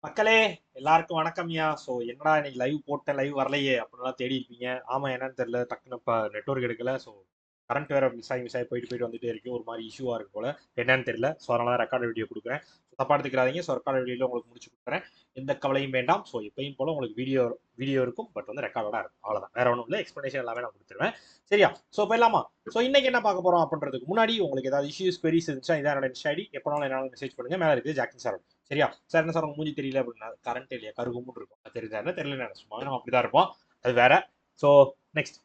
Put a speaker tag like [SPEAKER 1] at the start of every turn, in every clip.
[SPEAKER 1] மக்களே எல்லாருக்கும் வணக்கம்யா. ஸோ என்னடா இன்னைக்கு லைவ் போட்டேன், லைவ் வரலையே அப்படின்லாம் தேடி இருப்பீங்க. ஆமா, என்னன்னு தெரியல, டக்குன்னு இப்போ நெட்ஒர்க் எடுக்கல. ஸோ கரண்ட் வேற மிஸ் ஆகி போயிட்டு போயிட்டு வந்துட்டே இருக்கு. ஒரு மாதிரி இஷ்யூவா இருக்கு போல, என்னன்னு தெரியல. ஸோ அதனால ரெக்கார்டு வீடியோ கொடுக்குறேன். தப்பா எடுத்துக்கிறாதீங்க. ஸோ ரெக்கார்டு வீடியோல உங்களுக்கு முடிச்சு கொடுக்குறேன். எந்த கவலையும் வேண்டாம். ஸோ எப்பயும் போல உங்களுக்கு வீடியோ வீடியோ இருக்கும், பட் வந்து ரெக்கார்டோட இருக்கும். அவ்வளோதான், வேற ஒன்றும் இல்லை. எக்ஸ்பிளனேஷன் எல்லாமே நான் கொடுத்துருவேன். சரியா? ஸோ போயிடலாமா? ஸோ இன்னைக்கு என்ன பார்க்க போறோம் அப்படின்றதுக்கு முன்னாடி உங்களுக்கு ஏதாவது இஷ்யூஸ் queries இருந்துச்சா இதான் என்னோட இன்ஸ்டா ஐடி. எப்போனாலும் என்னால மெசேஜ் பண்ணுங்க. மேலே இருக்குது ஜாக்சன் சார். சரியா? சார் என்ன சார் உங்க மூஞ்சி தெரியல அப்படின்னா, கரண்ட் இல்லையா, கருகும்னு இருக்கும். அது தெரிஞ்சா என்ன தெரியல, சும்மா நம்ம அப்படிதான் இருப்போம். அது வேற. So next.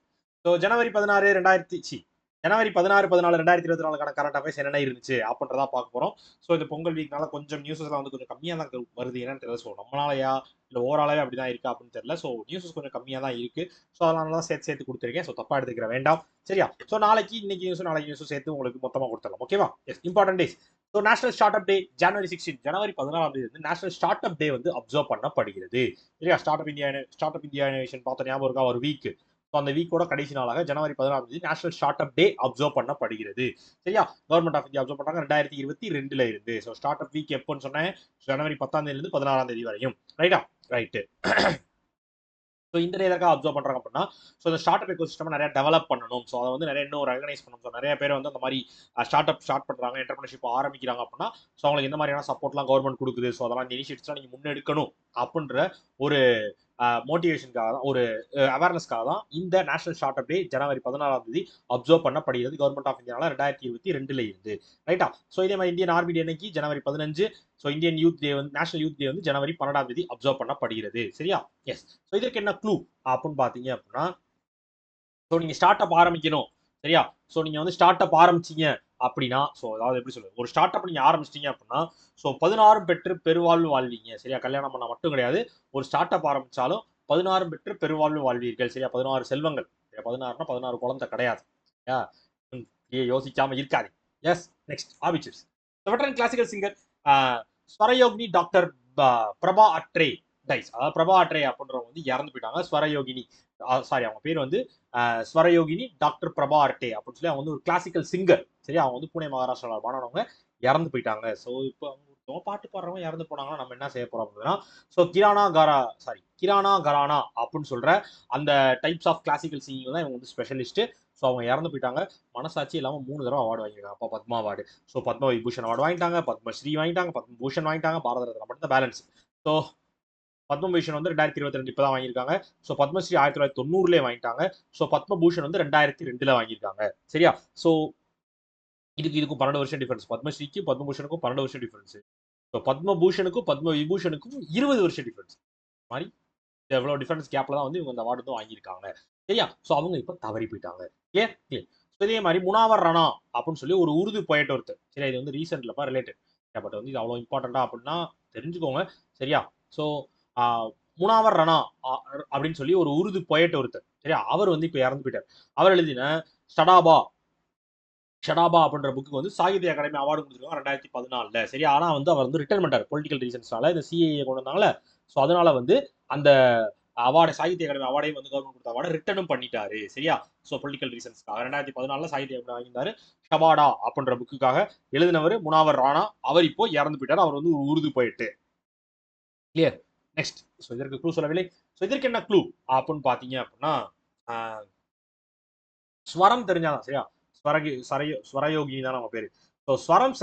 [SPEAKER 1] ஸோ ஜனவரி 16 2024 கரண்ட் அஃபேர்ஸ் என்னென்ன இருந்துச்சு அப்படின்றதா பார்க்க போறோம். ஸோ இந்த பொங்கல் வீக்னால கொஞ்சம் நியூஸஸ்லாம் வந்து கொஞ்சம் கம்மியாக தான் வருது. என்னன்னு தெரியல. ஸோ நம்மளாலயா இல்லை ஓவராலாவே அப்படிதான் இருக்கா அப்படின்னு தெரியல. ஸோ நியூஸஸ் கொஞ்சம் கம்மியாக தான் இருக்கு. ஸோ அதனால தான் சேர்த்து சேர்த்து கொடுத்துருக்கேன். ஸோ தப்பா எடுத்துக்கிற வேண்டாம். சரியா? ஸோ நாளைக்கு இன்னைக்கு நியூஸ் நாளைக்கு நியூஸ் சேர்த்து உங்களுக்கு மொத்தமாக கொடுத்துடலாம். ஓகேவா? Yes, important days. So national start up day ஜனவரி 16 வந்து நேஷனல் ஸ்டார்ட் அப் டே வந்து அப்சர்வ் பண்ணப்படுகிறது. சரியா? ஸ்டார்ட் அப் இந்தியா இனோவேஷன் பார்த்த ஞாபகம் இருக்கா? ஒரு வீக். ஸோ அந்த வீக்கோட கடைசி நாளாக ஜனவரி 16 national start up day observe பண்ணப்படுகிறது. சரியா? கவர்மெண்ட் ஆஃப் இந்தியா அப்சர்வ் பண்றாங்க 2022 இருந்து. ஸோ ஸ்டார்ட் அப் வீக் எப்போன்னு சொன்னேன்? ஜனவரி 10 இருந்து 16 வரையும். ரைட்டா? ரைட்டு. ஸோ இந்த டே எதற்காக அப்சர்வ் பண்றாங்க அப்படின்னா, ஸோ இந்த ஸ்டார்ட் அப் எக்கோசிஸ்டம் நிறைய டெவலப் பண்ணணும். ஸோ அதை வந்து நிறைய இன்னும் ரெகனைஸ் பண்ணணும். ஸோ நிறைய பேர் வந்து அந்த மாதிரி ஸ்டார்ட் பண்றாங்க, என்டர்பிரினர்ஷிப் ஆரம்பிக்கிறாங்க அப்படின்னா, ஸோ அவங்களுக்கு இந்த மாதிரியான சப்போர்ட்லாம் கவர்மெண்ட் கொடுக்குது. ஸோ அதெல்லாம் இந்த இனிஷியேட்டிவ்ஸ்லாம் நீங்க முன்னெடுக்கணும் அப்படின்ற ஒரு மோட்டிவேஷனுக்காக தான், ஒரு அவேர்னஸ்க்காக தான் இந்த நேஷனல் ஸ்டார்ட் அப் டே ஜனவரி 16 அப்சர்வ் பண்ணப்படுகிறது கவர்மெண்ட் ஆஃப் இந்தியாவில் 2022 இருந்து. ரைட்டா? ஸோ இதே மாதிரி இந்தியன் ஆர்மி டே அன்னைக்கு ஜனவரி 15. ஸோ இந்தியன் யூத் டே வந்து நேஷனல் யூத் டே வந்து ஜனவரி 12 அப்சர்வ் பண்ணப்படுகிறது. சரியா? எஸ். ஸோ இதற்கு என்ன க்ளூ அப்படின்னு பார்த்தீங்க அப்படின்னா, ஸோ நீங்க ஸ்டார்ட் அப் ஆரம்பிக்கணும். சரியா? ஸோ நீங்க வந்து ஸ்டார்ட் அப் ஆரம்பிச்சீங்க அப்படின்னா, ஸோ அதாவது எப்படி சொல்றது, ஒரு ஸ்டார்ட் அப் நீங்க ஆரம்பிச்சிட்டீங்க அப்படின்னா, ஸோ 16 பெற்று பெருவாழ்வு வாழ்வீங்க. சரியா? கல்யாணம் பண்ணா மட்டும் கிடையாது. ஒரு ஸ்டார்ட் அப் ஆரம்பிச்சாலும் 16 பெற்று பெருவாழ்வு வாழ்வீர்கள். சரியா? 16 செல்வங்கள். 16னா 16 குழந்தை கிடையாது. சரியா? யோசிக்காம இருக்காது. Yes. Next obituaries. Veteran classical singer Swarayogini doctor Prabha Atre dies. அதாவது பிரபா அட்ரே அப்படின்றவங்க வந்து இறந்து போயிட்டாங்க. ஸ்வரயோகினி, சாரி, அவங்க பேர் வந்து ஸ்வரயோகினி டாக்டர் பிரபா அர்டே அப்படின்னு சொல்லி அவங்க வந்து ஒரு கிளாசிக்கல் சிங்கர். சரி, அவங்க வந்து புனே மகாராஷ்டிராவில் மாணவங்க இறந்து போயிட்டாங்க. ஸோ இப்போ அவங்க பாட்டு பாடுறவங்க இறந்து போனாங்கன்னா நம்ம என்ன செய்ய போறோம் அப்படின்னா, ஸோ கிரானா கரானா அப்படின்னு சொல்ற அந்த டைப்ஸ் ஆஃப் கிளாசிக்கல் சிங்கிங் தான் இவங்க வந்து ஸ்பெஷலிஸ்ட். ஸோ அவங்க இறந்து போயிட்டாங்க. மனசாட்சி இல்லாமல் 3 தடவை அவார்டு வாங்கியிருக்காங்க. அப்போ Padma award, so Padma Vibhushan award வாங்கிட்டாங்க, பத்மஸ்ரீ வாங்கிட்டாங்க, பத்மபூஷன் வாங்கிட்டாங்க, பாரத ரத்னா மட்டும் தான் பேலன்ஸ். ஸோ பத்மபூஷன் வந்து 2022 இப்போ தான் வாங்கியிருக்காங்க. ஸோ பத்மஸ்ரீ 1990 வாங்கிட்டாங்க. ஸோ பத்மபூஷன் வந்து 2002 வாங்கியிருக்காங்க. சரியா? ஸோ இதுக்கும் 12 வருஷம் டிஃபரன்ஸ். பத்மஸ்ரீக்கு பத்மபூஷனுக்கும் 12 வருஷம் டிஃபரன்ஸ். ஸோ பத்மபூஷனுக்கும் பத்ம விபூஷனுக்கும் 20 வருஷம் டிஃபரன்ஸ். மாதிரி எவ்வளவு டிஃபரன்ஸ் கேப்ல தான் வந்து இவங்க இந்த அவார்டு வந்து வாங்கியிருக்காங்க. சரியா? ஸோ அவங்க இப்போ தவறி போயிட்டாங்க. Clear clear. ஸோ இதே மாதிரி முனாவர் ராணா அப்படின்னு சொல்லி ஒரு உருது போயிட்டு ஒருத்தர். சரியா? இது வந்து ரீசெண்ட்லப்பா ரிலேட்டட். பட் வந்து இது அவ்வளோ இம்பார்ட்டண்டா அப்படின்னா தெரிஞ்சுக்கோங்க. சரியா? ஸோ முனாவர் ராணா அப்படின்னு சொல்லி ஒரு உருது போயிட்டு ஒருத்தர். சரியா? அவர் வந்து இப்போ இறந்து போயிட்டார். அவர் எழுதின ஷடாபா ஷடாபா அப்படின்ற புக்கு வந்து சாகித்ய அகாடமி அவார்டு கொடுத்துருக்காங்க 2014. சரி, ஆனா வந்து அவர் வந்து ரிட்டர்ன் பண்ணார் பொலிட்டிக்கல் ரீசன்ஸ்னால. இந்த சிஏஏ கொண்டு வந்தாங்களே, ஸோ அதனால வந்து அந்த அவார்டு, சாகித்ய அகாடமி அவார்டையும் வந்து கவர்மெண்ட் கொடுத்த அவார்டை ரிட்டர்னும் பண்ணிட்டாரு. சரியா? ஸோ பொலிட்டிக்கல் ரீசன்ஸ்க்காக 2014 சாகித்ய அகாடமி வாங்கியிருந்தாரு. ஷபாடா அப்படின்ற புக்குக்காக எழுதினவர் முனாவர் ராணா. அவர் இப்போ இறந்து போயிட்டார். அவர் வந்து ஒரு உருது போயிட்டு. கிளியர். நெக்ஸ்ட். ஸோ இதற்கு க்ளூ சொல்லவில்லை. ஸோ இதற்கு என்ன க்ளூ அப்படின்னு பார்த்தீங்க அப்படின்னா, ஸ்வரம் தெரிஞ்சாதான். சரியா? ஸ்வரயோகினி தான் நம்ம பேரு. ஸோ ஸ்வரம்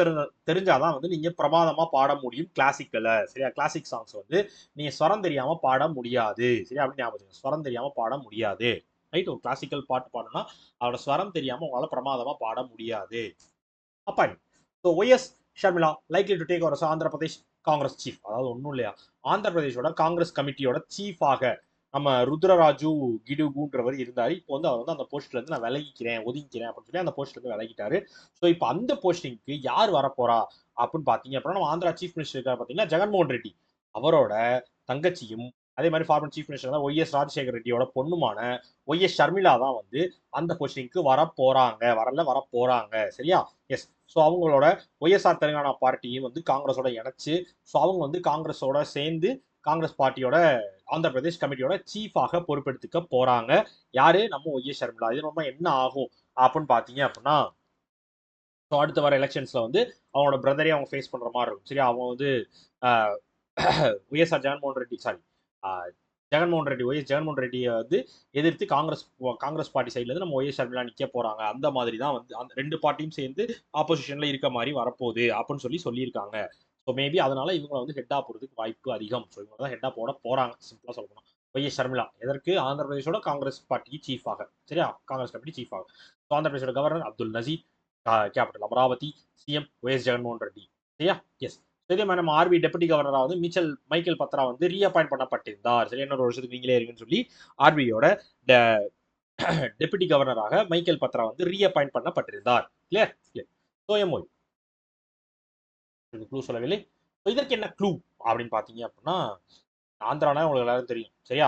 [SPEAKER 1] தெரிஞ்சாதான் வந்து நீங்க பிரமாதமா பாட முடியும் கிளாசிக்கல. சரியா? கிளாசிக் சாங்ஸ் வந்து நீங்க ஸ்வரம் தெரியாம பாட முடியாது. சரியா? அப்படின்னு ஞாபகம். ஸ்வரம் தெரியாம பாட முடியாது. ரைட்? ஒரு கிளாசிக்கல் பாட்டு பாடணும்னா அவரோட ஸ்வரம் தெரியாம உங்களால பிரமாதமா பாட முடியாது. அப்ப so YS Sharmila likely to take over Andhra Pradesh Congress chief. அதாவது ஒன்றும் இல்லையா, ஆந்திர பிரதேஷோட காங்கிரஸ் கமிட்டியோட சீஃபாக நம்ம ருத்ரராஜு கிடுகுன்றவர் இருந்தாரு. இப்போ வந்து அவர் வந்து அந்த போஸ்ட்ல இருந்து நான் ஒதுங்கிக்கிறேன் அப்படின்னு சொல்லி அந்த போஸ்ட்ல இருந்து விலகிட்டாரு. ஸோ இப்போ அந்த போஸ்டிங்க்கு யார் வரப்போறா அப்படின்னு பாத்தீங்க அப்படின்னா, நம்ம ஆந்திரா சீஃப் மினிஸ்டர் இருக்காரு பாத்தீங்கன்னா ஜெகன்மோகன் ரெட்டி. அவரோட தங்கச்சியும் அதே மாதிரி ஃபார்மர் சீஃப் மினிஸ்டர் தான் ஒய்எஸ் ராஜசேகர் ரெட்டியோட பொண்ணுமான ஒய்எஸ் ஷர்மிளா தான் வந்து அந்த போஸ்டிங்க்கு வர போறாங்க. சரியா? எஸ். ஸோ அவங்களோட ஒய்எஸ்ஆர் தெலுங்கானா பார்ட்டியும் வந்து காங்கிரஸோட இணைச்சு, ஸோ அவங்க வந்து காங்கிரஸோட சேர்ந்து காங்கிரஸ் பார்ட்டியோட ஆந்திர பிரதேஷ் கமிட்டியோட சீஃபாக பொறுப்பெடுத்துக்க போறாங்க. யாரு? நம்ம ஒய்எஸ் ஷர்மிளா. இது நம்ம என்ன ஆகும் அப்படின்னு பாத்தீங்க அப்படின்னா, ஸோ அடுத்த வர எலெக்ஷன்ஸ்ல வந்து அவங்களோட பிரதரே அவங்க ஃபேஸ் பண்ற மாதிரி இருக்கும். சரியா? அவங்க வந்து ஒய்எஸ்ஆர் ஜெகன்மோகன் ரெட்டி சாரி ஜெகன்மோகன் ரெட்டி ஜெகன்மோகன் ரெட்டியை வந்து எதிர்த்து காங்கிரஸ் பார்ட்டி சைட்லேருந்து நம்ம ஒய்எஸ் ஷர்மிளா நிற்க போகிறாங்க. அந்த மாதிரி தான் வந்து அந்த 2 பார்ட்டியும் சேர்ந்து ஆப்போசிஷனில் இருக்க மாதிரி வரப்போகுது அப்படின்னு சொல்லியிருக்காங்க. ஸோ மேபி அதனால இவங்களை வந்து ஹெட்டாக போகிறதுக்கு வாய்ப்பு அதிகம். ஸோ இவங்க தான் ஹெட்டாக போட போகிறாங்க, சிம்பிளாக சொல்லணும். ஒய்எஸ் ஷர்மிளா எதற்கு? ஆந்திர பிரதேஷோட காங்கிரஸ் பார்ட்டிக்கு சீஃபாக, சரியா, காங்கிரஸ் கமிட்டி சீஃபாக. ஸோ ஆந்திர பிரதேஷோட governor Abdul Nazeer, capital Amaravati, CM YS Jaganmohan Reddy, சரியா. எஸ். இதே மாதிரி நம்ம ஆர்பி டெபுட்டி கவர்னரா வந்து மைக்கேல் பத்ரா வந்து ரீஅப்பாயிண்ட் பண்ணப்பட்டிருந்தார். சரி, இன்னொரு வருஷத்துக்கு நீங்களே இருக்குன்னு சொல்லி ஆர்பியோட டெபுட்டி கவர்னராக மைக்கேல் பத்ரா வந்து ரீஅப்பாயிண்ட் பண்ணப்பட்டிருந்தார். Clear clear. So MoU clue சொல்லவில்லை. இதற்கு என்ன க்ளூ அப்படின்னு பார்த்தீங்க அப்படின்னா, ஆந்திரானா உங்களுக்கு எல்லாரும் தெரியும், சரியா.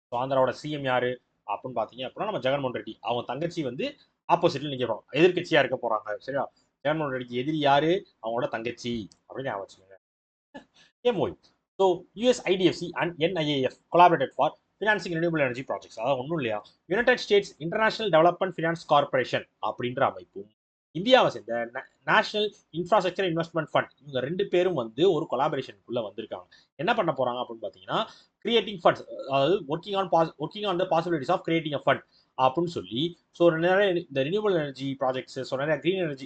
[SPEAKER 1] ஸோ ஆந்திராவோட சிஎம் யாரு அப்படின்னு பார்த்தீங்க அப்படின்னா நம்ம ஜெகன்மோகன் ரெட்டி. அவங்க தங்கச்சி வந்து ஆப்போசிட்ல நிற்க போறாங்க, எதிர்கட்சியா இருக்க போறாங்க, சரியா. ஜெகன்மோகன் ரெட்டிக்கு எதிரி யாரு? அவங்களோட தங்கச்சி அப்படின்னு ஞாபகம் வச்சுக்கோங்க. MOU. So US IDFC and NIAF collaborated for financing renewable energy projects. அதாவது ஒன்றும் இல்லையா, United states international development finance corporation அப்படின்ற அமைப்பும் இந்தியாவை சேர்ந்த நேஷனல் இன்ஃப்ராஸ்ட்ரக்சர் இன்வெஸ்ட்மெண்ட் ஃபண்ட், இவங்க 2 பேரும் வந்து ஒரு கொலாபரேஷனுக்குள்ள வந்திருக்காங்க. என்ன பண்ண போறாங்க அப்படின்னு பார்த்தீங்கன்னா, கிரியேட்டிங் ஃபண்ட்ஸ், அதாவது working on the possibilities of creating a fund அப்படின்னு சொல்லி. ஸோ நிறைய இந்த ரினியூவல் எனர்ஜி ப்ராஜெக்ட்ஸ், ஸோ நிறைய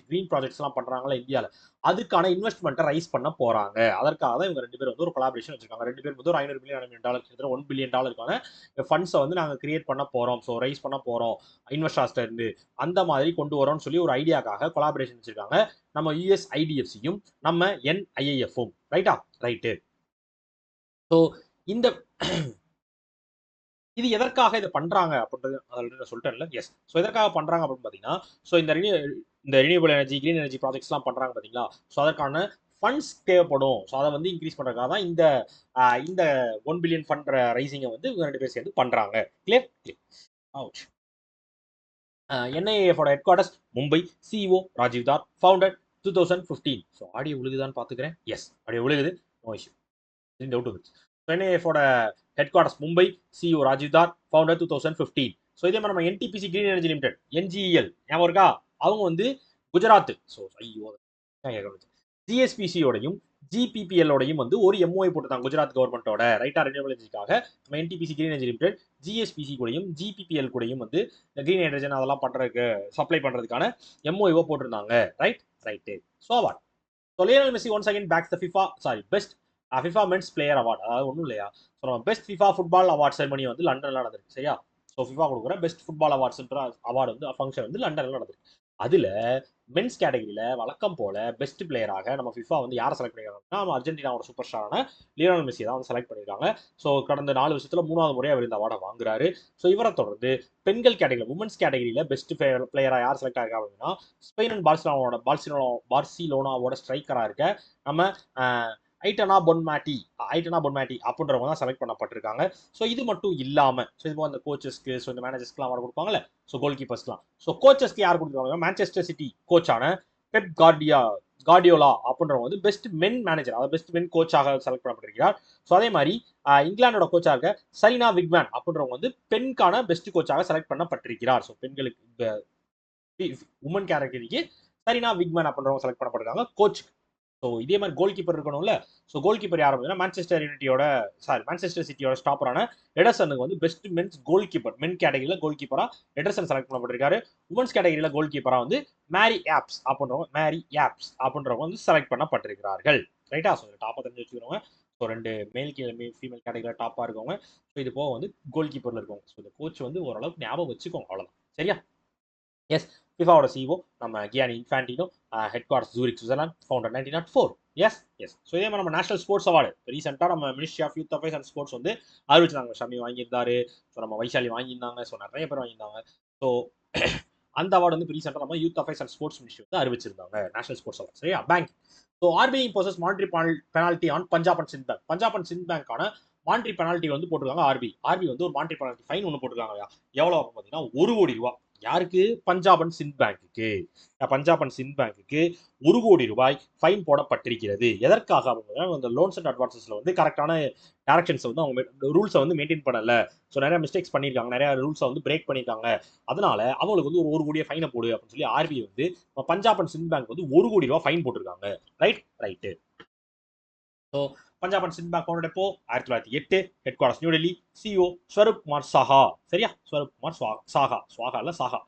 [SPEAKER 1] க்ரீன் ப்ராஜெக்ட்ஸ்லாம் பண்ணுறாங்களா இந்தியாவில், அதுக்கான இன்வெஸ்ட்மெண்ட்டை ரைஸ் பண்ண போகிறாங்க. அதற்காக தான் இவங்க 2 பேர் வந்து ஒரு கொலாபரேஷன் வச்சிருக்காங்க. 2 பேர் வந்து ஒரு $500 மில்லியன் $1 பில்லியன் ஃபண்ட்ஸை வந்து நாங்கள் கிரியேட் பண்ண போகிறோம், ஸோ ரைஸ் பண்ண போகிறோம் இன்வெஸ்டர்ஸ்ல இருந்து, அந்த மாதிரி கொண்டு வரோம்னு சொல்லி ஒரு ஐடியாக்காக கொலாபரேஷன் வச்சிருக்காங்க நம்ம யூஎஸ் ஐடிஎஃப்சியும் நம்ம NIAF-உம். ரைட்டா? ரைட்டு. ஸோ இந்த இது எதற்காக இதை பண்றாங்க அப்படின்றது நான் சொல்லிட்டேன்ல. எஸ். ஸோ எதற்காக பண்றாங்க அப்படின்னு பார்த்தீங்கன்னா, ஸோ இந்த ரினியூவல் எனர்ஜி, கிரீன் எனர்ஜி ப்ராஜெக்ட்ஸ்லாம் பண்றாங்க பார்த்தீங்களா, ஸோ அதற்கான ஃபண்ட்ஸ் தேவைப்படும். ஸோ அதை வந்து இன்க்ரீஸ் பண்றதுக்காக தான் இந்த $1 பில்லியன் ஃபண்ட் ரைசிங்கை வந்து 2 பேர் சேர்ந்து பண்றாங்க. Clear clear. அவுட். NIAF-ஓட headquarters Mumbai, CEO Rajiv Dhar, founded 2015. So audio விழுகுதான்னு பார்த்துக்கிறேன். எஸ், ஆடியோ விழுகுது, நோ இஷ்யூ. டவுட் வந்துச்சு. NIAF-ஓட headquarters Mumbai, CEO Rajiv Dhar, founder 2015. So இதே மாதிரி நம்ம NTPC green energy limited, NGEL ஞாபகம் இருக்கா, அவங்க வந்து குஜராத். ஸோ ஐயோ, GSPC-யோடையும் GPPL-ஓடையும் வந்து ஒரு MOU போட்டுருந்தாங்க குஜராத் கவர்மெண்ட்டோட, ரைட்டா, ரினியூவல் எனர்ஜிக்காக. நம்ம NTPC green energy limited GSPC கூடயும் GPPL கூடயும் வந்து கிரீன் ஹைட்ரஜன் அதெல்லாம் பண்றதுக்கு சப்ளை பண்றதுக்கான MOU போட்டிருந்தாங்க. Right right. So award. So Lionel Messi once again bags the best FIFA men's player award. அதாவது ஒன்றும் இல்லையா, ஸோ நம்ம best FIFA football award ceremony வந்து லண்டன்ல நடந்திருக்கு, சரியா. ஸோ FIFA கொடுக்குற பெஸ்ட் ஃபுட்பால் அவார்ட்ஸ்ன்ற அவார்டு வந்து ஃபங்க்ஷன் வந்து லண்டன்ல நடந்திருக்கு. அதுல மென்ஸ் கேட்டகரியில வழக்கம் போல பெஸ்ட் பிளேயராக நம்ம FIFA வந்து யாரை செலக்ட் பண்ணிருக்காங்கன்னா, நம்ம அர்ஜென்டினாவோட சூப்பர் ஸ்டாரான லியோனல் மெஸ்ஸி தான் வந்து செலக்ட் பண்ணிருக்காங்க. ஸோ கடந்த 4 வருஷத்துல 3வது முறை அவர் இந்த அவார்டை வாங்குறாரு. ஸோ இவரை தொடர்ந்து பெண்கள் கேட்டகரியில், உமன்ஸ் கேட்டகரியில பெஸ்ட் பிளேயரா யார் செலக்ட் ஆயிருக்கா அப்படின்னா, ஸ்பெயின் அண்ட் பார்சிலோனாவோட ஸ்ட்ரைக்கரா இருக்க நம்ம ஐட்டனா பொன்மேட்டி அப்படின்றவங்க தான் செலக்ட் பண்ணப்பட்டிருக்காங்க. ஸோ இது மட்டும் இல்லாமல், ஸோ இது அந்த கோச்சஸ்க்கு, ஸோ இந்த மேனேஜர்ஸ்க்குலாம் அவார்டு கொடுப்பாங்கல்ல, ஸோ கோல் கீப்பர்ஸ்லாம். ஸோ கோச்சஸ்க்கு யார் கொடுத்துருக்காங்க, மான்செஸ்டர் சிட்டி கோச்சான பெப் கார்டியோலா அப்படின்றவங்க வந்து பெஸ்ட் மென் மேனேஜர், அதாவது பெஸ்ட் மென் கோச்சாக செலக்ட் பண்ணப்பட்டிருக்கிறார். ஸோ அதே மாதிரி இங்கிலாந்தோட கோச்சாக இருக்க சரீனா விக்மேன் அப்படின்றவங்க வந்து பெண்கான பெஸ்ட் கோச்சாக செலக்ட் பண்ணப்பட்டிருக்கிறார். ஸோ பெண்களுக்கு உமன் கேட்டகரிக்கு சரீனா விக்மேன் அப்படின்றவங்க செலக்ட் பண்ணப்பட்டிருக்காங்க கோச். ஸோ இதே மாதிரி கோல் கீப்பர் இருக்கணும்ல. ஸோ கோல் கீப்பர் யார் அப்படின்னா, மான்செஸ்டர் சிட்டியோட ஸ்டாப்பரான எடர்சனுக்கு வந்து பெஸ்ட் மென்ஸ் கோல் கீப்பர், மென் கேட்டகரியில் கோல் கீப்பரா எடர்சன் செலக்ட் பண்ணப்பட்டிருக்காரு. உமன்ஸ் கேட்டகரியில் கோல் கீப்பரா வந்து மேரி ஆப்ஸ் அப்படின்றவங்க வந்து செலக்ட் பண்ணப்பட்டிருக்கிறார்கள். ரைட்டா. ஸோ டாப்பாக தெரிஞ்சு வச்சுக்கிறவங்க, ஸோ 2 ஃபீமேல் கேட்டகரியில் டாப்பாக இருக்கவங்க. ஸோ இது போக வந்து கோல் கீப்பரில் இருக்கவங்க. ஸோ இந்த கோச் வந்து ஓரளவுக்கு ஞாபகம் வச்சுக்கோங்க, அவ்வளோதான், சரியா. எஸ். FIFAவோட CEO நம்ம Gianni Infantino, headquarters Zurich, Switzerland, founder 1904. Yes yes. So இதே மாதிரி நம்ம நேஷனல் ஸ்போர்ட்ஸ் அவார்டு ரீசெண்டாக நம்ம ministry of youth affairs and sports வந்து அறிவிச்சிருந்தாங்க. ஷமி வாங்கியிருந்தாரு, ஸோ நம்ம வைஷாலி வாங்கியிருந்தாங்க, ஸோ நிறைய பேர் வாங்கியிருந்தாங்க. ஸோ அந்த அவார்டு வந்து ரீசெண்டாக நம்ம youth affairs and sports ministry வந்து அறிவிச்சிருந்தாங்க, நேஷனல் ஸ்போர்ட்ஸ் அவார்டு, சரியா. Bank. So RBI imposes monetary penalty on Punjab and Sind பேங்கான மானிட்டரி பெனால்ட்டி வந்து போட்டிருக்காங்க RBI வந்து ஒரு மானிட்டரி பெனால்ட்டி ஃபைன் ஒன்று போட்டிருக்காங்க. எவ்வளோ பார்த்தீங்கன்னா ₹1 கோடி. யாருக்கு? பஞ்சாப் அண்ட் சிந்த் பேங்க்குக்கு ₹1 கோடி ஃபைன் போடப்பட்டிருக்கிறது. எதற்காக? அவங்க அந்த லோன்ஸ் அண்ட் அட்வான்சஸ்ல வந்து கரெக்டான டைரக்ஷன்ஸ் வந்து அவங்க ரூல்ஸை வந்து மெயின்டைன் பண்ணல. ஸோ நிறைய மிஸ்டேக்ஸ் பண்ணியிருக்காங்க, நிறைய ரூல்ஸை வந்து பிரேக் பண்ணியிருக்காங்க. அதனால அவங்களுக்கு வந்து ஒரு ₹1 கோடி ஃபைனை போடு அப்படின்னு சொல்லி RBI வந்து பஞ்சாப் அண்ட் சிந்த் பேங்க் வந்து ₹1 கோடி ஃபைன் போட்டிருக்காங்க. Right. So Punjab and Sindh bank founded எப்போ 1908, headquarters new Delhi, CEO Swarup Kumar Saha. சரியா, ஸ்வரூப் குமார் சாஹா, சுவாகா இல்ல சாஹா.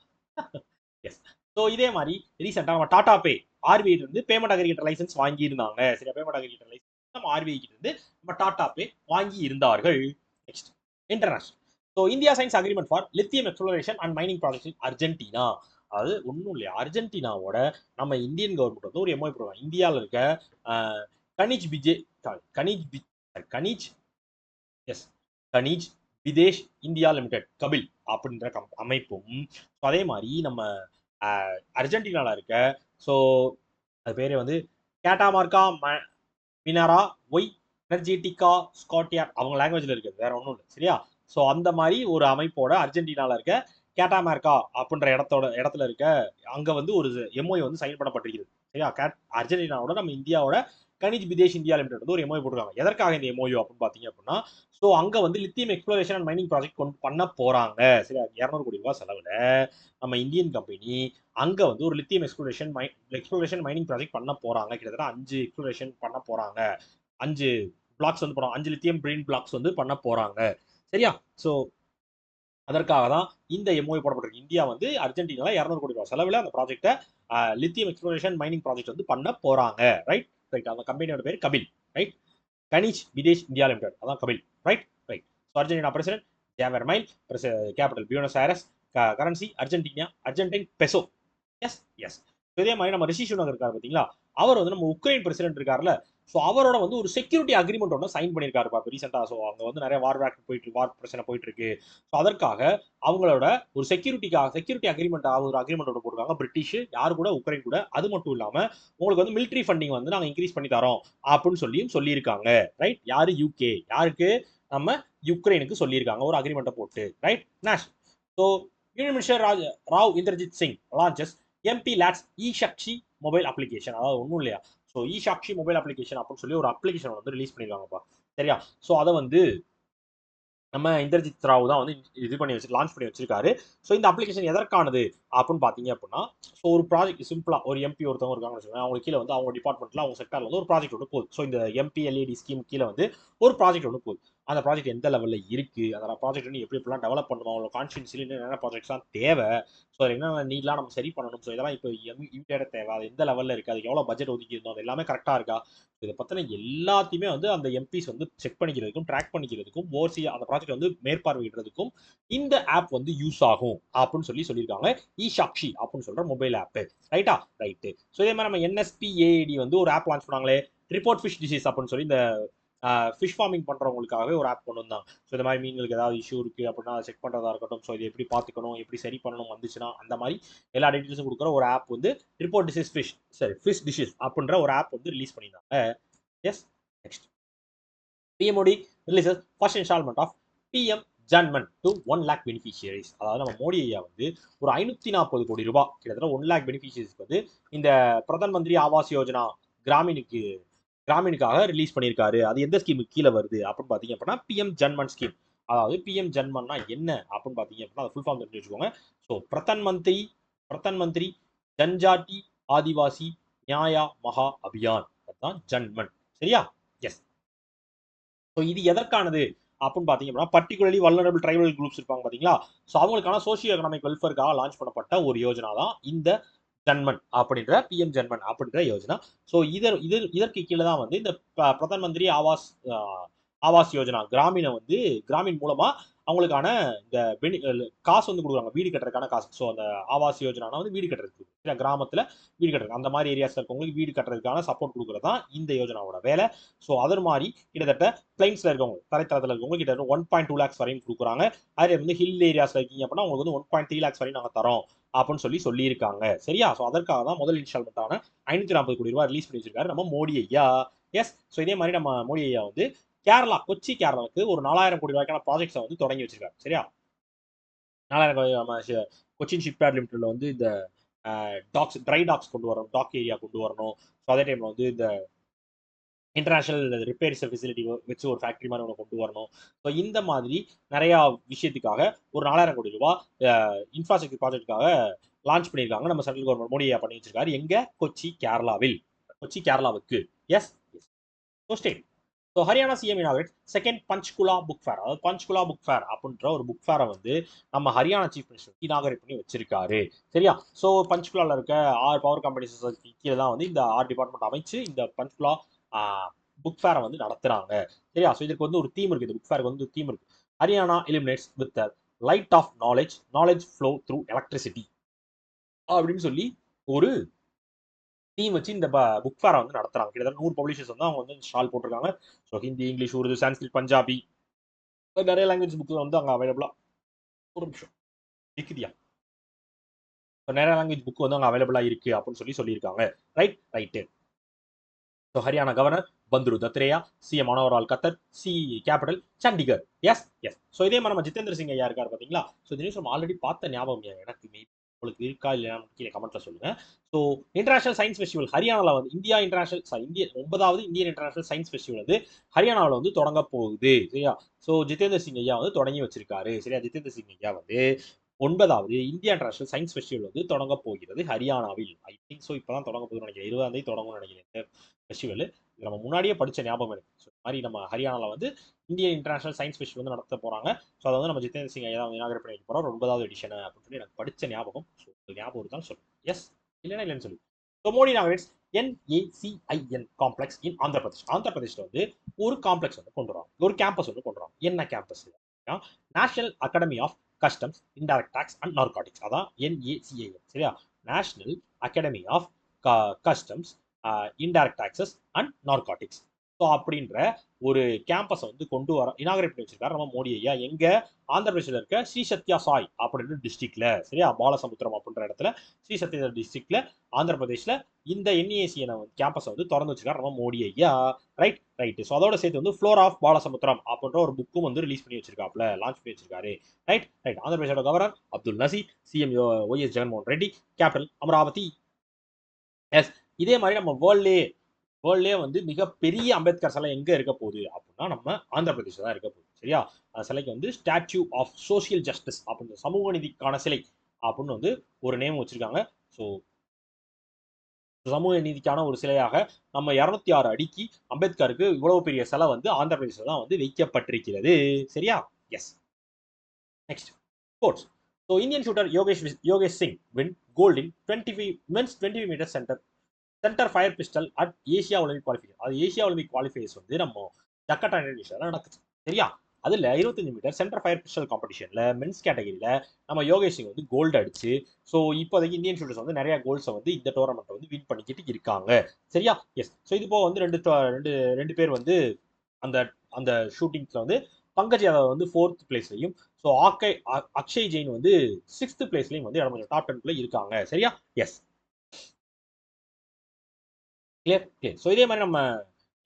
[SPEAKER 1] எஸ். ஸோ இதே மாதிரி ரீசெண்டாக நம்ம டாடா பே ஆர்பிஐ இருந்து பேமெண்ட் அக்ரிகேட்டர் லைசன்ஸ் வாங்கி இருந்தாங்க. சரியா, பேமெண்ட் அக்ரிகேட்டர் லைசன்ஸ் நம்ம ஆர்பிஐ கிட்ட இருந்து நம்ம டாடா பே வாங்கி இருந்தார்கள். Next international. So India science agreement for lithium exploration and mining project in Argentina. அதாவது ஒன்றும் இல்லையா, அர்ஜென்டினாவோட நம்ம இந்தியன் கவர்மெண்ட் வந்து ஒரு எம்ஓ போடுவாங்க. இந்தியாவில் இருக்க கனிஜ் பிஜே கனிஜ் கனிஜ் எஸ் கனிஜ் விதேஷ் இந்தியா லிமிடெட் கபில் அப்படின்ற அமைப்பும், அதே மாதிரி நம்ம அர்ஜென்டினால இருக்க ஸோ அது பேரே வந்து கேட்டாமார்கா மினாரா ஒய் எனர்ஜெட்டிகா ஸ்காட்டியார் அவங்க லாங்குவேஜ்ல இருக்குது, வேற ஒன்றும் இல்லை. சரியா, ஸோ அந்த மாதிரி ஒரு அமைப்போட அர்ஜென்டினால இருக்க கேட்டாமார்கா அப்படின்ற இடத்துல இருக்க அங்க வந்து ஒரு எம்ஓஐ வந்து சைன் பண்ணப்பட்டிருக்கிறது. சரியா, அர்ஜென்டினாவோட நம்ம இந்தியாவோட கனிஜ் விதேஷ் இந்தியா லிமிடெட் வந்து ஒரு எம்ஓஐ போட்டுருக்காங்க. எதற்காக இந்த எம்ஓயு அப்படின்னு பாத்தீங்க அப்படின்னா, ஸோ அங்க வந்து lithium exploration and mining project கொண்டு பண்ண போறாங்க. சரியா, 200 கோடி ரூபாய் செலவுல நம்ம இந்தியன் கம்பெனி அங்க வந்து ஒரு லித்தியம் எக்ஸ்ப்ளோரேஷன் மைனிங் ப்ராஜெக்ட் பண்ண போறாங்க. கிட்டத்தட்ட 5 எக்ஸ்ப்ளோரேஷன் பண்ண போறாங்க. 5 பிளாக்ஸ் வந்து போறாங்க, 5 லித்தியம் பிரெயின் பிளாக்ஸ் வந்து பண்ண போறாங்க. சரியா, ஸோ அதற்காக தான் இந்த எம்ஓஐ போடப்பட்டிருக்கு. இந்தியா வந்து அர்ஜென்டினால 200 கோடி ரூபாய் செலவில் அந்த ப்ராஜெக்ட்டை லித்தியம் எக்ஸ்ப்ளோரேஷன் மைனிங் ப்ராஜெக்ட் வந்து பண்ண போறாங்க. ரைட் ரைட், அந்த கம்பெனியோட பேர் KABIL. Right, Khanij Videsh India limited, அதான் KABIL. Right right. So Argentina president Javier Milei, capital Buenos Aires, currency Argentine peso. Yes yes. இதே மாதிரி நம்ம ரிஷி சுனக் இருக்காரு பார்த்தீங்களா, அவர் வந்து நம்ம உக்ரைன் பிரசிடென்ட் இருக்காருல்ல, ஸோ அவரோட வந்து ஒரு செக்யூரிட்டி அக்ரிமெண்ட் ஒன்று சைன் பண்ணியிருக்காரு இப்போ ரீசெண்டாக. ஸோ அங்கே வந்து நிறைய வார் பிரச்சனை போயிட்டு இருக்கு. ஸோ அதற்காக அவங்களோட ஒரு செக்யூரிட்டி அக்ரிமெண்ட் ஒரு அக்ரிமெண்ட் ஒன்று போட்டிருக்காங்க பிரிட்டிஷ் யார் கூட, உக்ரைன் கூட. அது மட்டும் இல்லாமல் உங்களுக்கு வந்து மிலிட்ரி ஃபண்டிங் வந்து நாங்கள் இன்க்ரீஸ் பண்ணி தரோம் அப்படின்னு சொல்லியிருக்காங்க. ரைட், யாரு, யூகே. யாருக்கு, நம்ம யுக்ரைனுக்கு சொல்லியிருக்காங்க ஒரு அக்ரிமெண்ட்டை போட்டு. ரைட் நேஷ். So union minister Rao Inderjit Singh launches MPLADS eSakshi mobile application. அதாவது ஒன்றும் இல்லையா, ஸோ இ-சாக்ஷி மொபைல் அப்ளிகேஷன் அப்படின்னு சொல்லி ஒரு அப்ளிகேஷன் வந்து ரிலீஸ் பண்ணியிருக்காங்கப்பா. சரியா, ஸோ அதை வந்து நம்ம இந்தர்ஜித் ராவ் தான் வந்து லான்ச் பண்ணி வச்சிருக்காரு. ஸோ இந்த அப்ளிகேஷன் எதற்கானது அப்படின்னு பார்த்தீங்க அப்படின்னா, ஸோ ஒரு ப்ராஜெக்ட் சிம்பிளா ஒரு எம்பி ஒருத்தவங்க இருக்காங்கன்னு வச்சுக்கோங்க, அவங்க கீழே வந்து அவங்க டிபார்ட்மெண்ட்ல அவங்க செக்டார்ல வந்து ஒரு ப்ராஜெக்ட் ஒன்று போகுது. ஸோ இந்த எம்பி எல்இடி ஸ்கீம் கீழே வந்து ஒரு ப்ராஜெக்ட் ஒன்று போகுது. அந்த ப்ராஜெக்ட் எந்த லெவலில் இருக்கு, அந்த ப்ராஜெக்ட் வந்து எப்படி எப்படிலாம் டெவலப் பண்ணணும், அவங்களோட கான்ஸ்டியூன்சியில் என்னென்ன ப்ராஜெக்ட்ஸ்லாம் தேவை, ஸோ அது என்னென்ன நீட்லாம் நம்ம சரி பண்ணணும், ஸோ இதெல்லாம் இப்போ இமீடியேட்டாக தேவை, அது எந்த லெவலில் இருக்குது, அதுக்கு எவ்வளோ பட்ஜெட் ஒதுக்கி இருந்தோம், அது எல்லாமே கரெக்டாக இருக்கா, இதை பற்றின எல்லாத்தையுமே வந்து அந்த எம்பிஸ் வந்து செக் பண்ணிக்கிறதுக்கும் ட்ராக் பண்ணிக்கிறதுக்கும் அந்த ப்ராஜெக்ட் வந்து மேற்பார்வையிடுறதுக்கும் இந்த ஆப் வந்து யூஸ் ஆகும் அப்படின்னு சொல்லியிருக்காங்க. இ-சாக்ஷி அப்படின்னு சொல்ற மொபைல் ஆப். ரைட்டா, ரைட்டு. ஸோ இதே மாதிரி நம்ம NSPAAD வந்து ஒரு ஆப் லான்ச் பண்ணாங்களே, ரிப்போர்ட் ஃபிஷ் டிசீஸ் அப்படின்னு சொல்லி இந்த ஃபிஷ் ஃபார்மிங் பண்றவங்களுக்காகவே ஒரு ஆப் கொண்டு வந்தாங்க. ஸோ இந்த மாதிரி மீன்களுக்கு ஏதாவது இஷ்யூ இருக்கு அப்படின்னா அதை செக் பண்றதா இருக்கட்டும், ஸோ இது எப்படி பார்த்துக்கணும், எப்படி சரி பண்ணணும் வந்துச்சுன்னா, அந்த மாதிரி எல்லா டீட்டெயில்ஸும் கொடுக்குற ஒரு ஆப் வந்து ரிப்போர்ட் டிசீஸ் ஃபிஷ் டிஷஸ் அப்படின்ற ஒரு ஆப் வந்து ரிலீஸ் பண்ணியிருந்தாங்க. எஸ். நெக்ஸ்ட், பிஎம்ஓடி releases first installment of PM JANMAN to 1 lakh beneficiaries. அதாவது நம்ம மோடி ஐயா வந்து ஒரு 540 கோடி ரூபாய், கிட்டத்தட்ட 1 lakh பெனிஃபிஷியரிஸ்க்கு வந்து இந்த பிரதான் மந்திரி ஆவாஸ் யோஜனா கிராமீனுக்காக ரிலீஸ் பண்ணியிருக்காரு. அது எந்த ஸ்கீமுக்கு கீழே வருது அப்படின்னு பார்த்தீங்க அப்படின்னா, பிஎம் ஜன்மன் ஸ்கீம். அதாவது பிஎம் ஜன்மன்னா என்ன அப்படின்னு பார்த்தீங்க அப்படின்னா, அதை ஃபுல் ஃபார்ம் தெரிஞ்சு வச்சுக்கோங்க. ஸோ பிரதான் மந்திரி ஜன்ஜாட்டி ஆதிவாசி நியாயா மகா அபியான், அதுதான் ஜன்மன். சரியா, எஸ். ஸோ இது எதற்கானது அப்படின்னு பார்த்தீங்க அப்படின்னா, பர்டிகுலர்லி வல்னரபிள் ட்ரைபல் குரூப்ஸ் இருப்பாங்க பார்த்தீங்களா, ஸோ அவங்களுக்கான சோசியோ எக்கனாமிக் வெல்ஃபேருக்காக லான்ச் பண்ணப்பட்ட ஒரு யோஜனா தான் இந்த ஜன்மன் அப்படின்ற பிஎம் ஜன்மன் அப்படின்ற யோஜனா. ஸோ இதற்கு கீழே தான் வந்து இந்த பிரதான் மந்திரி ஆவாஸ் யோஜனா கிராமீன் மூலமா அவங்களுக்கான இந்த காசு வந்து கொடுக்குறாங்க, வீடு கட்டுறதுக்கான காசு. ஸோ அந்த ஆவாஸ் யோஜனா வந்து வீடு கட்டுறதுக்கு, கிராமத்தில் வீடு கட்டுறது, அந்த மாதிரி ஏரியாஸ் இருக்கவங்களுக்கு வீடு கட்டுறதுக்கான சப்போர்ட் கொடுக்குறது தான் இந்த யோஜனாவோட வேலை. ஸோ அதர் மாதிரி கிட்டத்தட்ட பிளைன்ஸ்ல இருக்கவங்க, தரைத்தளத்தில் இருக்கவங்க கிட்டத்தட்ட 1.2 lakhs வரையும் கொடுக்குறாங்க. அதே வந்து ஹில் ஏரியாஸ்ல இருக்கீங்க அப்படின்னா உங்களுக்கு வந்து 1.3 lakhs வரையும் நாங்கள் தரோம் அப்படின்னு சொல்லியிருக்காங்க. சரியா, ஸோ அதற்காக தான் முதல் இன்ஸ்டால்மெண்ட்டான 540 கோடி ரூபாய் ரிலீஸ் பண்ணி வச்சிருக்காரு நம்ம மோடி ஐயா. எஸ். ஸோ இதே மாதிரி நம்ம மோடி ஐயா வந்து கொச்சி கேரளாவுக்கு ஒரு 4000 கோடி ரூபாய்க்கான ப்ராஜெக்ட்ஸை வந்து தொடங்கி வச்சிருக்காரு. சரியா, 4000 கோடி நம்ம கொச்சின் ஷிப்யார்ட் லிமிடெட்ல வந்து இந்த ட்ரை டாக்ஸ் கொண்டு வரணும், டாக் ஏரியா கொண்டு வரணும். ஸோ அதே டைம்ல வந்து இந்த இன்டர்நேஷனல் ரிப்பேர்ஸ் ஃபெசிலிட்டி வச்சு ஒரு ஃபேக்ட்ரி மாதிரி ஒன்று கொண்டு வரணும். ஸோ இந்த மாதிரி நிறையா விஷயத்துக்காக ஒரு 4000 கோடி ரூபாய் இன்ஃப்ராஸ்ட்ரக்சர் ப்ராஜெக்ட்டுக்காக லான்ச் பண்ணியிருக்காங்க நம்ம சென்ட்ரல் கவர்மெண்ட். மோடி பண்ணி வச்சிருக்காரு எங்க, கொச்சி கேரளாவுக்கு. Yes yes. So state so Haryana CM inaugurate second Panchkula book fair, அதாவது பஞ்ச்குலா புக் ஃபேர் அப்படின்ற ஒரு புக் ஃபேரை வந்து நம்ம ஹரியானா சீஃப் மினிஸ்டர் இனாகரேட் பண்ணி வச்சிருக்காரு. சரியா? ஸோ பஞ்ச்குலாவில் இருக்க 6 பவர் கம்பெனிஸ் கீழே தான் வந்து இந்த 6 டிபார்ட்மெண்ட் அமைச்சு இந்த பஞ்ச்குலா புக் ஃபேரை வந்து நடத்துறாங்க. சரியா? ஸோ இதுக்கு வந்து ஒரு தீம் இருக்கு, இந்த புக் ஃபேருக்கு வந்து ஒரு தீம் இருக்கு. Haryana illuminates with light of knowledge, knowledge flow through electricity அப்படின்னு சொல்லி ஒரு தீம் வச்சு இந்த புக் ஃபேரை வந்து நடத்துறாங்க. கிட்டத்தட்ட 100 பப்ளிஷர்ஸ் வந்து அவங்க வந்து ஸ்டால் போட்டிருக்காங்க. ஸோ ஹிந்தி, இங்கிலீஷ், உருது, சான்ஸ்கிரிட், பஞ்சாபி, நிறைய லாங்குவேஜ் புக்ஸ் வந்து அங்கே அவைலபிளா. ஒரு நிமிஷம் இருக்குதியா, நிறைய லாங்குவேஜ் புக் வந்து அங்கே அவைலபிளா இருக்கு அப்படின்னு சொல்லி சொல்லியிருக்காங்க. Right. So Haryana governor Bandaru Dattatreya, CM Manoharlal Khattar, சி கேபிட்டல் சண்டிகர். எஸ். ஸோ இதே மாதிரி நம்ம ஜிதேந்திர சிங் ஐயா இருக்காரு பாத்தீங்களா? ஸோ இந்த நியூஸ் நம்ம ஆல்ரெடி பார்த்த ஞாபகம் எனக்கு உங்களுக்கு இருக்கா இல்லையா கீழே கமெண்ட்ல சொல்லுங்க. ஸோ இன்டர்நேஷனல் சயின்ஸ் ஃபெஸ்டிவல் ஹரியானாவில் வந்து இந்தியா இன்டர்நேஷனல் இந்திய 9வது இந்தியன் இன்டர்நேஷனல் சயின்ஸ் ஃபெஸ்டிவல் வந்து ஹரியானாவில் வந்து தொடங்க போகுது. சரியா? ஸோ ஜிதேந்திர சிங் ஐயா வந்து தொடங்கி வச்சிருக்காரு. சரியா? ஜிதேந்திர சிங் ஐயா வந்து 9வது இந்தியா இன்டர்நேஷனல் சயின்ஸ் ஃபெஸ்டிவல் வந்து தொடங்க போகிறது ஹரியானாவில். ஐ திங்க் ஸோ இப்பதான் தொடங்க போகுதுன்னு நினைக்கிறேன். 20ஆம் தேதி தொடங்கும்னு நினைக்கிறேன் ஃபெஸ்டிவல். நம்ம முன்னாடியே படிச்ச ஞாபகம் இருக்கு. ஸோ இந்த மாதிரி நம்ம ஹரியானாவில் வந்து இந்தியன் இன்டர்நேஷனல் சயின்ஸ் ஃபெஸ்டிவல் வந்து நடத்த போறாங்க. ஸோ அதை வந்து நம்ம ஜிதேந்திர சிங் ஐயா இனாகரேட் பண்ணி போறோம் 9வது எடிஷன் அப்படின்னு சொல்லி எனக்கு படிச்ச ஞாபகம். ஸோ ஞாபகம் இருந்தாலும் சொல்லுங்க. எஸ் இல்லைன்னு சொல்லி. ஸோ மோடி இனாகரேட்ஸ் NACIN காம்ப்ளெக்ஸ் இன் ஆந்திர பிரதேஷ். ஆந்திர பிரதேஷ்ல வந்து ஒரு காம்ப்ளெக்ஸ் வந்து கொண்டு வராங்க, ஒரு கேம்பஸ் வந்து கொண்டு வராங்க. என்ன campus? National academy of customs, indirect tax and narcotics. அதான் NACIN. சரியா? National academy of customs, indirect taxes and narcotics. So அப்படின்ற ஒரு கேம்பஸை வந்து கொண்டு வர இனாகரேட் பண்ணி வச்சிருக்காரு நம்ம மோடி ஐயா. எங்க? ஆந்திர பிரதேசில் இருக்க ஸ்ரீ சத்யா சாய் அப்படின்ற டிஸ்ட்ரிக்ட்ல. சரியா? பாலசமுத்திரம் அப்படின்ற இடத்துல ஸ்ரீ சத்யா டிஸ்ட்ரிக்ட்ல ஆந்திர பிரதேஷ்ல இந்த NACN கேம்பஸை வந்து திறந்து வச்சிருக்காரு நம்ம மோடி ஐயா. ரைட். ஸோ அதோட சேர்த்து வந்து ஃப்ளோர் ஆஃப் பாலசமுத்திரம் அப்படின்ற ஒரு புக்கும் வந்து ரிலீஸ் பண்ணி வச்சிருக்காப்ல, லான்ச் பண்ணி வச்சிருக்காரு. ரைட். ஆந்திர பிரதேசோட governor Abdul Nazeer, CM OS Jaganmohan Reddy, capital Amaravati. Yes. இதே மாதிரி நம்ம வேர்ல்ட்லயே வந்து மிகப்பெரிய அம்பேத்கர் சிலை எங்க இருக்க போகுது அப்படின்னா நம்ம ஆந்திர பிரதேச தான் இருக்க போகுது. சரியா? அந்த சிலைக்கு வந்து ஸ்டாச்சு ஆஃப் சோசியல் ஜஸ்டிஸ் அப்படின்னு, சமூக நீதிக்கான சிலை அப்படின்னு வந்து ஒரு நேம் வச்சிருக்காங்க. ஸோ சமூக நீதிக்கான ஒரு சிலையாக நம்ம 206 அடிக்கு அம்பேத்கருக்கு இவ்வளவு பெரிய சிலை வந்து ஆந்திர பிரதேசம் தான் வந்து வைக்கப்பட்டிருக்கிறது. சரியா? Yes. Next sports. So Indian shooter Yogesh Singh win gold in 25 men's 25 metre centre fire pistol at Asia Olympic qualifier. அது ஏசியா ஒலிம்பிக் குவாலிஃபையர்ஸ் வந்து நம்ம ஜக்கார்டா இந்தோனேஷியாவில் நடக்குது. சரியா? அதில் 25 மீட்டர் சென்டர் ஃபயர் பிஸ்டல் காம்படிஷனில் மென்ஸ் கேட்டகரியில் நம்ம யோகேஷ் சிங் வந்து கோல்டு அடிச்சு, ஸோ இப்போதைக்கு இந்தியன் ஷூட்டர்ஸ் வந்து நிறைய கோல்ஸை வந்து இந்த டோர்னமெண்ட்டை வந்து வின் பண்ணிக்கிட்டு இருக்காங்க. சரியா? எஸ். ஸோ இது போக வந்து ரெண்டு பேர் வந்து அந்த அந்த ஷூட்டிங்ஸில் வந்து பங்கஜ் யாதவ் வந்து 4th பிளேஸ்லையும், ஸோ அக்ஷய் ஜெயின் வந்து 6th பிளேஸ்லையும் வந்து இடம் டாப் 10க்குள்ள இருக்காங்க. சரியா? எஸ். கிளியர். ஸோ இதே மாதிரி நம்ம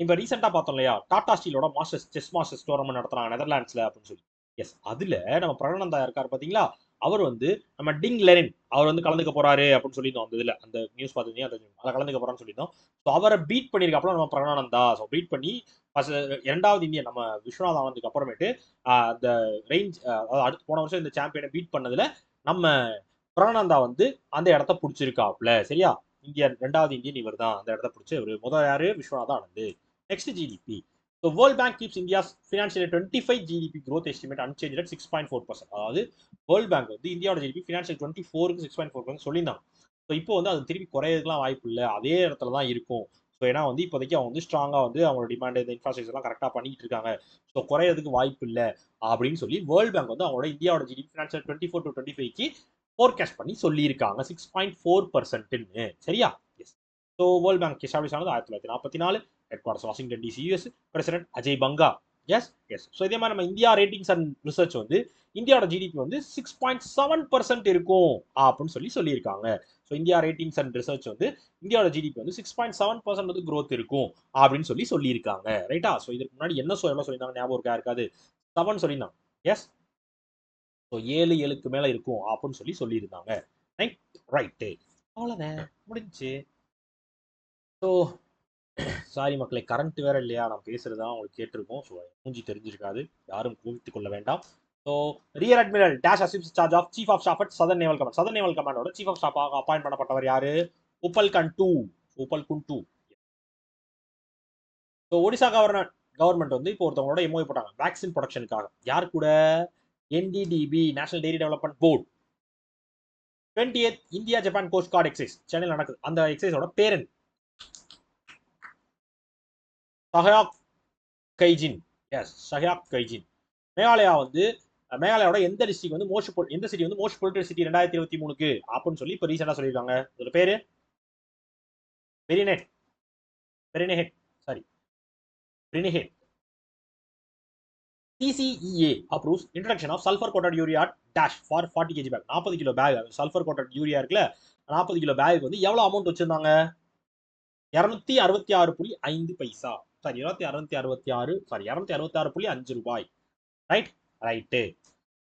[SPEAKER 1] இப்போ ரீசெண்டாக பார்த்தோம் இல்லையா, டாடா ஸ்டீலோட செஸ் மாஸ்டர்ஸ் டோர்னமெண்ட் நடத்துறாங்க நெதர்லாண்ட்ஸ்ல அப்படின்னு சொல்லி. எஸ். அதுல நம்ம பிரகனந்தா இருக்காரு பாத்தீங்களா, அவர் வந்து நம்ம டிங் லெரின் அவர் வந்து கலந்துக்க போறாரு அப்படின்னு சொல்லியிருந்தோம். அந்த இதுல அந்த நியூஸ் பார்த்துருந்தீங்க, அதை கலந்துக்க போறான்னு சொல்லியிருந்தோம். ஸோ அவரை பீட் பண்ணியிருக்காப்புல நம்ம பிரகனானந்தா. ஸோ பீட் பண்ணி இரண்டாவது இந்தியன் நம்ம விஸ்வநாத் ஆனந்துக்கு அப்புறமேட்டு அந்த ரேஞ்ச், அடுத்து போன வருஷம் இந்த சாம்பியனை பீட் பண்ணதுல நம்ம பிரகனானந்தா வந்து அந்த இடத்த பிடிச்சிருக்காப்புல. சரியா? இந்தியன் 2வது இந்தியன் இவர் தான் அந்த இடத்த பிடிச்சி ஒரு முதல் யாரு Viswanath Anand. Next GDP. So world Bank keeps India's financial 25 GDP growth estimate unchanged at 6.4%. அதாவது வேர்ல்ட் பேங்க் வந்து இந்தியாவோட ஜிடிபி ஃபினான்ஷியல் 24க்கு 6.4% சொல்லியிருந்தாங்க. ஸோ இப்போ வந்து அது திருப்பி குறையதுக்குலாம் வாய்ப்பு இல்லை, அதே இடத்துல தான் இருக்கும். ஸோ ஏன்னா வந்து இப்போதைக்கு அவங்க வந்து ஸ்ட்ராங்காக வந்து அவங்களோட டிமாண்ட் இந்த இன்ஃப்ராஸ்ட்ரக்சர்லாம் கரெக்டாக பண்ணிட்டு இருக்காங்க. ஸோ குறையதுக்கு வாய்ப்பு இல்லை அப்படின்னு சொல்லி வேர்ல்ட் பேங்க் வந்து அவங்களோட இந்தியாவோட ஜிடிபி ஃபினான்ஷியல் 24 to 25க்கு ஃபோர்காஸ்ட் பண்ணி சொல்லியிருக்காங்க 6.4%. சரியா? Yes. So world bank establish ஆனது 1944, headquarters Washington DC US, president Ajay Banga. Yes. So இதே மாதிரி நம்ம இந்தியா ரேட்டிங்ஸ் அண்ட் ரிசர்ச் வந்து இந்தியாவோட ஜிடிபி வந்து 6.7% இருக்கும் அப்படின்னு சொல்லியிருக்காங்க. So India ratings and research வந்து இந்தியாவோட ஜிடிபி வந்து 6.7% வந்து growth இருக்கும் அப்படின்னு சொல்லியிருக்காங்க. ரைட்டா? ஸோ இதுக்கு முன்னாடி என்ன எவ்வளோ சொல்லியிருந்தாங்க ஞாபகம் இருக்கா இருக்காது? 7 சொல்லியிருந்தாங்க. எஸ். ஸோ 7க்கு மேல இருக்கும் அப்படின்னு சொல்லியிருந்தாங்க. ரைட்டு. அவ்வளோதான் முடிஞ்சு. ஸோ சாரி மக்களே, கரண்ட் வேற இல்லையா, நான் பேசுறதுதான் உங்களுக்கு கேட்டிருக்கோம். ஸோ மூஞ்சி தெரிஞ்சிருக்காது, யாரும் கோவித்துக் கொள்ள வேண்டாம். So rear admiral dash assumes charge of chief of staff at southern naval command. Southern naval கமாண்டோட சீஃப் ஆஃப் ஸ்டாஃபாக அப்பாயிண்ட் பண்ணப்பட்டவர் யாரு? உப்பல் குண்டு. ஸோ ஒடிசா கவர்னர் கவர்மெண்ட் வந்து இப்போ ஒருத்தவங்களோட எம்ஓஐ போட்டாங்க வேக்சின் ப்ரொடக்ஷனுக்காக. யார் கூட? NDDB, national dairy development board. 20th India Japan cost card exercise சென்னையில் நடக்குது. அந்த எக்ஸைஸோட பேர் என்ன? சஹயாக் கைஜின். எஸ், சஹயாக் கைஜின். மேகாலயா வந்து மேகாலயோட எந்த டிஸ்ட்ரிக்ட் வந்து எந்த சிட்டி வந்து மோஸ்ட் பொலிட்டட் சிட்டி 2023க்கு அப்படின்னு சொல்லி இப்போ ரீசெண்டாக சொல்லியிருக்காங்க. இதோட பேரு பெரினெட் பெரினெஹெட் sorry பெரினெஹெட். TCEA approves introduction of sulfur coated urea dash for 40 kg bag. 40 kilo bag sulphur coated urea இருக்குல்ல, 40 கிலோ பேக் வந்து எவ்வளவு அமௌண்ட் வச்சிருந்தாங்க? 266.5 பைசா. சாரி 266.5 ரூபாய். Right right.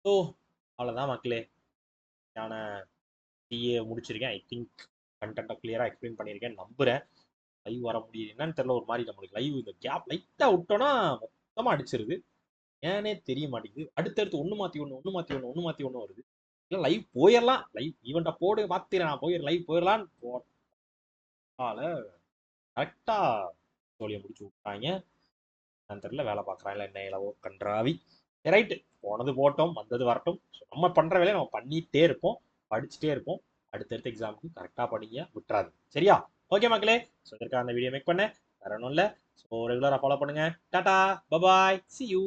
[SPEAKER 1] ஸோ அவ்வளோதான் மக்களே. நான் டிஏ முடிச்சிருக்கேன். ஐ திங்க் கண்டென்ட்டை கிளியராக எக்ஸ்பிளைன் பண்ணியிருக்கேன் நம்புறேன். லைவ் வர முடியுது என்னன்னு தெரியல. ஒரு மாதிரி நம்மளுக்கு லைவ் இந்த கேப் லைட்டாக விட்டோன்னா மொத்தமாக அடிச்சிருது. ஏன்னே தெரிய மாட்டேங்குது. அடுத்தடுத்து ஒன்று மாற்றி ஒன்று வருது. இல்லை லைவ் போயிடலாம், லைவ் ஈவெண்ட்டை போடு மாற்றிடுறேன், நான் லைவ் போயிடலான்னு போட்டால கரெக்டாக தோழியை முடிச்சு விட்டாங்க. நான் தெரியல வேலை பார்க்குறான் இல்லை என்ன இலவோ கன்றாவி. ரைட்டு, போனது போட்டோம், வந்தது வரட்டும். ஸோ நம்ம பண்ணுற வேலையை நம்ம பண்ணிகிட்டே இருப்போம், படிச்சுட்டே இருப்போம். அடுத்தடுத்த எக்ஸாமுக்கு கரெக்டாக படிங்க, விட்டுறாது. சரியா? ஓகே மக்களே, ஸோ இதற்காக அந்த வீடியோ மேக் பண்ணேன். வேற ஒன்றும் இல்லை. ஸோ ரெகுலராக ஃபாலோ பண்ணுங்க. Tata bye bye, C you.